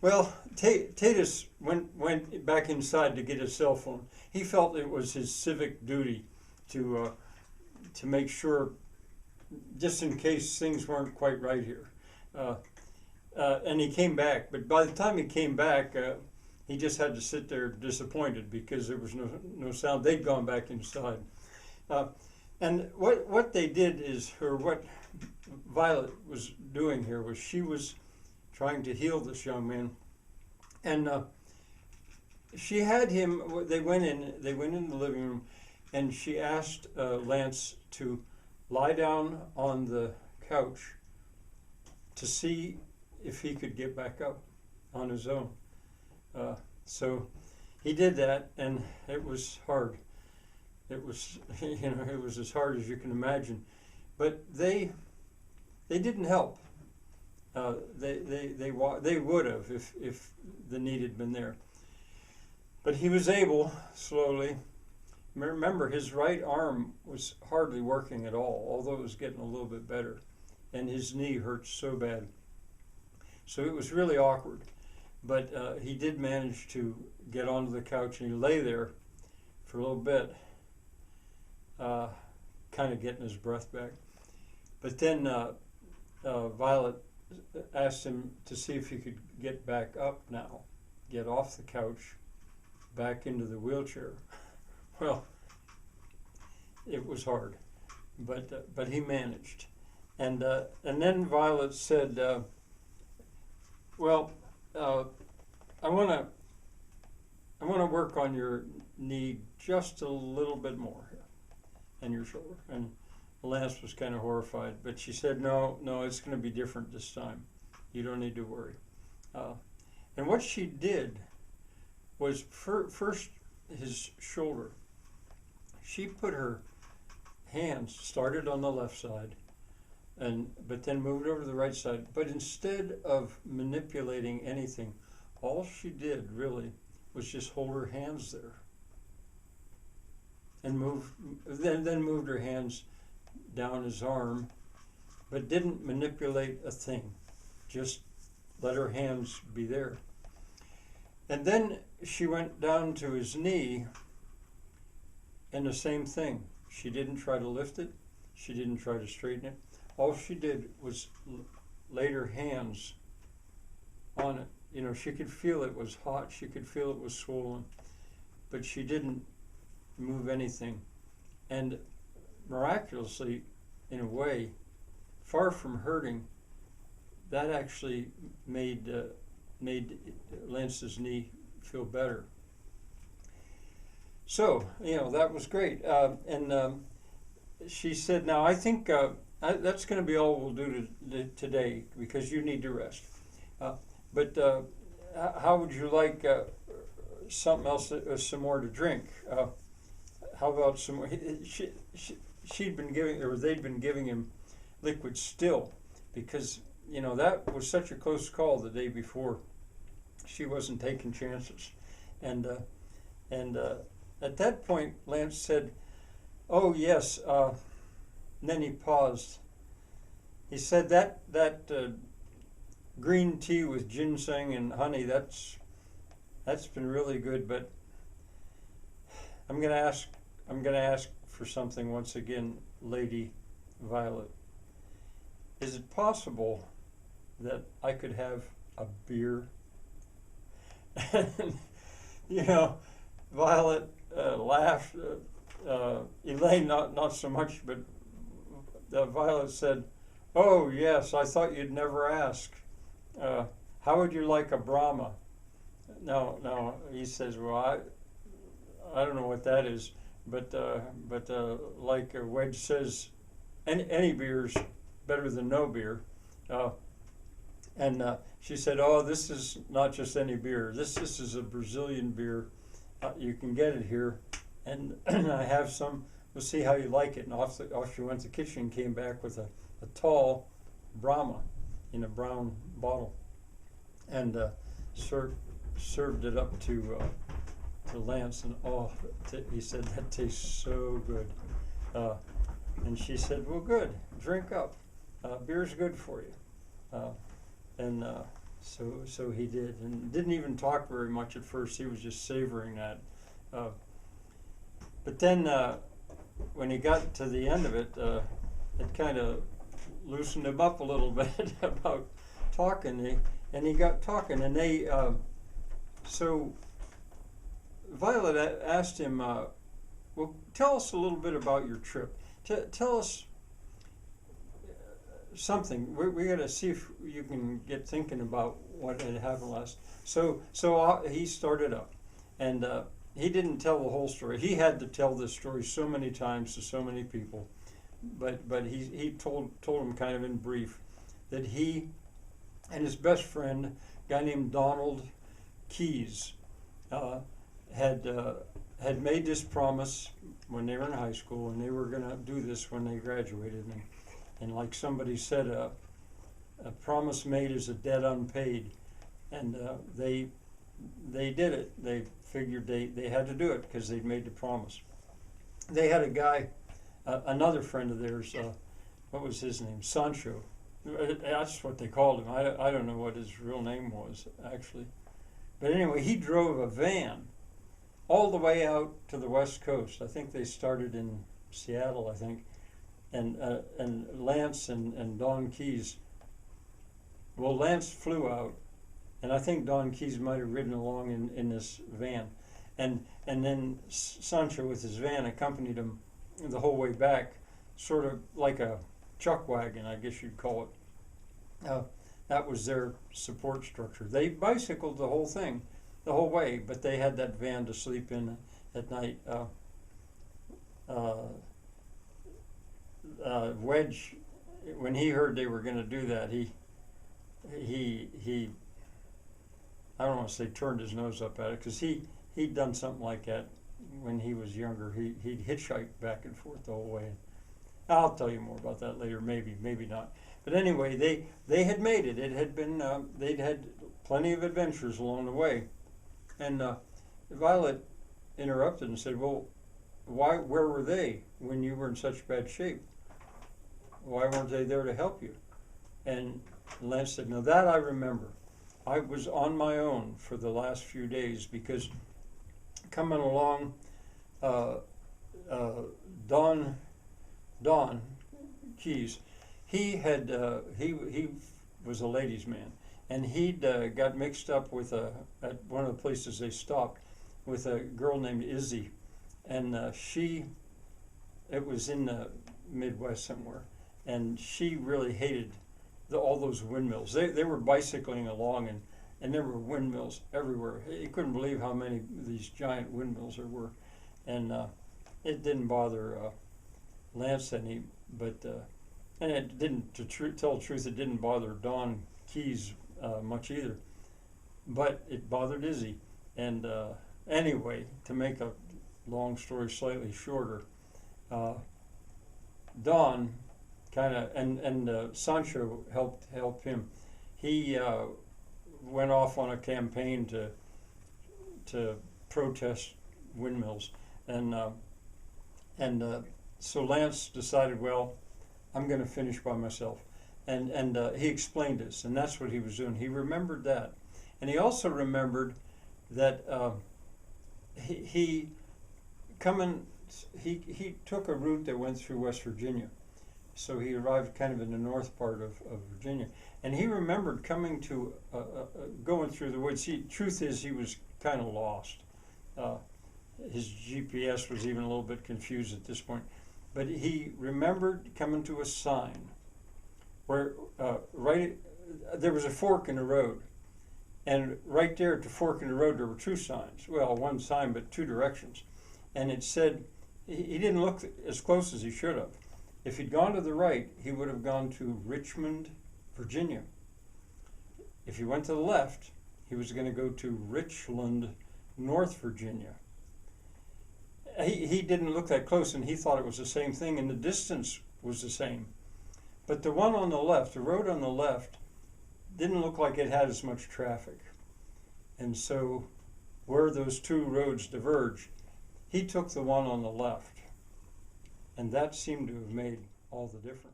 Well, Tatus went back inside to get his cell phone. He felt it was his civic duty to to make sure, just in case things weren't quite right here. Uh, and he came back, but by the time he came back, he just had to sit there disappointed because there was no sound. They'd gone back inside. Uh, and what they did is, or what Violet was doing here was she was trying to heal this young man, and she had him. They went in. They went in the living room, and she asked Lance to lie down on the couch to see if he could get back up on his own. So he did that, and it was hard. It was, it was as hard as you can imagine. But they didn't help. They would have if the need had been there. But he was able, slowly. Remember, his right arm was hardly working at all, although it was getting a little bit better. And his knee hurt so bad. So it was really awkward. But he did manage to get onto the couch, and he lay there for a little bit, kind of getting his breath back. But then Violet asked him to see if he could get back up now, get off the couch, back into the wheelchair. Well, it was hard, but he managed. And then Violet said, "Well, I want to work on your knee just a little bit more, and your shoulder." And Lance was kind of horrified, but she said, "No, it's going to be different this time. You don't need to worry." And what she did was first his shoulder. She put her hands, started on the left side, but then moved over to the right side. But instead of manipulating anything, all she did really was just hold her hands there, and then moved her hands down his arm, but didn't manipulate a thing. Just let her hands be there. And then she went down to his knee, and the same thing. She didn't try to lift it. She didn't try to straighten it. All she did was laid her hands on it. She could feel it was hot. She could feel it was swollen, but she didn't move anything. And miraculously, in a way, far from hurting, that actually made Lance's knee feel better. So, that was great. And she said, "Now, I think that's going to be all we'll do today, because you need to rest. But how would you like something else, some more to drink? How about some more?" She'd been giving, or they'd been giving him liquid still, because that was such a close call the day before. She wasn't taking chances, and at that point, Lance said, "Oh yes." And then he paused. He said, "That green tea with ginseng and honey, that's been really good. But I'm gonna ask for something once again, Lady Violet. Is it possible that I could have a beer?" And, Violet laughed. Elaine not so much, but Violet said, "Oh yes, I thought you'd never ask. How would you like a Brahma?" No, he says, "Well, I don't know what that is, but like Wedge says, any beer's better than no beer." And she said, "Oh, this is not just any beer. This is a Brazilian beer. You can get it here, and I have some. We'll see how you like it." And off she went to the kitchen and came back with a tall Brahma in a brown bottle, and served it up to Lance. And he said, "That tastes so good." And she said, "Well, good. Drink up. Beer's good for you." And So he did, and didn't even talk very much at first. He was just savoring that. Uh, but then when he got to the end of it, it kind of loosened him up a little bit about talking. He got talking, and so Violet asked him, well, tell us a little bit about your trip. Tell us something. We got to see if you can get thinking about what had happened last. So he started up, and he didn't tell the whole story. He had to tell this story so many times to so many people, but he told him kind of in brief that he and his best friend, a guy named Donald Keyes, had made this promise when they were in high school, and they were going to do this when they graduated. And like somebody said, a promise made is a debt unpaid. And they did it. They figured they had to do it because they'd made the promise. They had a guy, another friend of theirs, what was his name? Sancho. That's what they called him. I don't know what his real name was, actually. But anyway, he drove a van all the way out to the West Coast. I think they started in Seattle, I think. And Lance and Don Keyes, well, Lance flew out, and I think Don Keyes might have ridden along in this van. And then Sancho with his van accompanied him the whole way back, sort of like a chuck wagon, I guess you'd call it. That was their support structure. They bicycled the whole thing, the whole way, but they had that van to sleep in at night. Wedge, when he heard they were going to do that, he I don't want to say turned his nose up at it, because he'd done something like that when he was younger. He'd hitchhiked back and forth the whole way. I'll tell you more about that later, maybe not. But anyway, they had made it. It had been they'd had plenty of adventures along the way, and Violet interrupted and said, "Well, where were they when you were in such bad shape? Why weren't they there to help you?" And Lance said, "No, that I remember. I was on my own for the last few days because coming along, Don Keyes, he was a ladies' man, and he'd got mixed up with at one of the places they stopped with a girl named Izzy, and it was in the Midwest somewhere, and she really hated all those windmills. They were bicycling along, and there were windmills everywhere. He couldn't believe how many of these giant windmills there were, and it didn't bother Lance any, but and it didn't, tell the truth, it didn't bother Don Keyes much either, but it bothered Izzy. And anyway, to make a long story slightly shorter, Don kind of and Sancho helped him. He went off on a campaign to protest windmills, and so Lance decided, well, I'm going to finish by myself, and he explained this, and that's what he was doing. He remembered that, and he also remembered that he took a route that went through West Virginia. So he arrived kind of in the north part of Virginia. And he remembered coming to, going through the woods. Truth is, he was kind of lost. His GPS was even a little bit confused at this point. But he remembered coming to a sign where there was a fork in the road. And right there at the fork in the road, there were two signs. Well, one sign, but two directions. And it said, he didn't look as close as he should have. If he'd gone to the right, he would have gone to Richmond, Virginia. If he went to the left, he was going to go to Richland, North Virginia. He didn't look that close, and he thought it was the same thing, and the distance was the same. But the one on the left, the road on the left, didn't look like it had as much traffic. And so where those two roads diverged, he took the one on the left. And that seemed to have made all the difference.